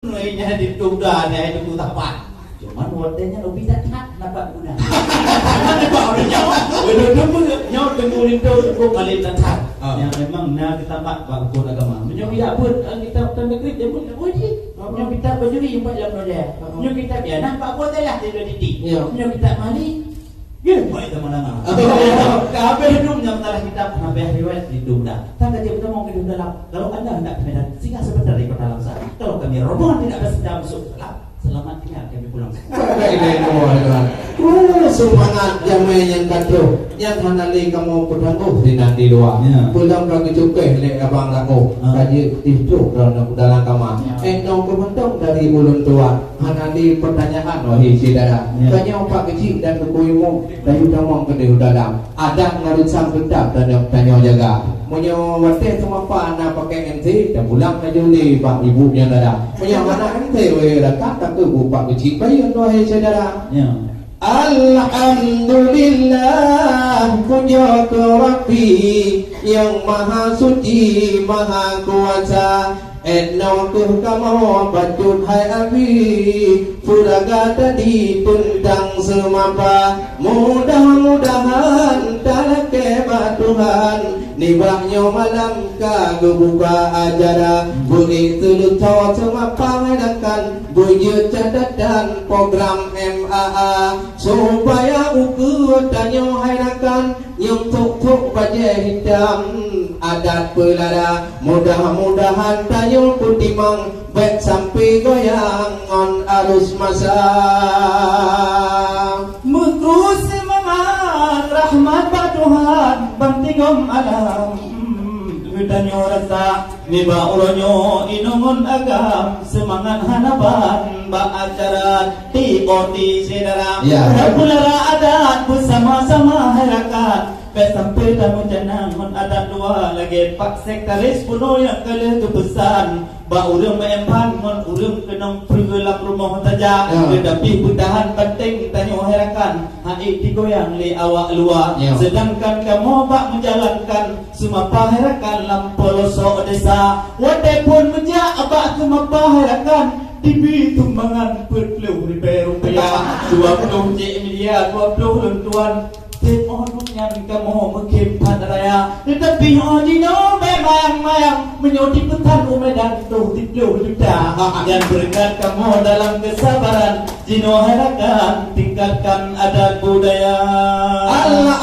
Nya ditunda dia itu tapat. Cuman wadahnya lebih tak nampak guna. Nampak orang nyawa. Belum nyawa tenggurin tu kali tak. Yang memang nak ditampak bangkun agama. Menyo tidak pun kita tanda grip dia pun wajib. Menyo kita berdiri empat jam dia. Menyo kita dia nampak apa dah dia titik. Menyo kita mali. Ya, baik teman-teman. Kabeh hidup yang telah kita pernah riwayat di Dunda. Tanda dia mau ke dalam. Kalau anda hendak ke Medan, singgah sebentar di kota Langsa. Kalau kami rombongan tidak bersedia masuk dalam, selamat tinggal kami pulang. Semangat jamai yang kacau. Yang hanali kamu pedangguh di nanti luar. Pulang kaki cukai lek abang kamu. Kaji tidur dalam kamar. Nong kebentuk dari ulun tua. Hanali pertanyaan wahai saudara. Tanya pak kecil dan kekuimu dan utamang ke dalam. Ada ngarusang kedap dan tanya jaga. Munyo wate sama pa na pakai MT dan pulang ke juli pak ibunya dada. Munyo mana MT we rakat tak ke pak kecil bayi wahai saudara. Alhamdulillah punya Rabbi yang maha suci maha kuasa. Etno ke kamu batut hai abi Furaga tadi tentang semapa. Mudah-mudahan tak kebat Tuhan Nibaknya malam kagak buka acara. Boleh terlutar semapa medakan Bujur catatan program MAA Supaya ukur tanya haidakan Yang tuk-tuk baja hitam adat pelada. Mudah-mudahan tanya putimang baik sampai goyang on arus masa. Mutu semangat rahmat Pak Tuhan bantingom alam. Danyo rasa niba uronyo inungun agam semangat hanaban ba acara ti oti sedara pulara adat bersama-sama harakat sampai tamu janang mun adat dua lagi pak sektaris puno yang kalian tu pesan ba urang maempan mun urang kenong pergelap rumah taja tetapi budahan penting tanyo harakan hai digoyang li awak luar sedangkan kamu bak menjalankan semua harakan lampolosok desa wadai pun menjak abak semua harakan TV tumbangan berpuluh ribu rupiah 20 miliar 20 lentuan Temohonnya kamu mengkempan raya tetapi hojino memang menyodi petan umedan tuh 30 juta yang berkat kamu dalam kesabaran jino harakan tingkatkan adat budaya. Allah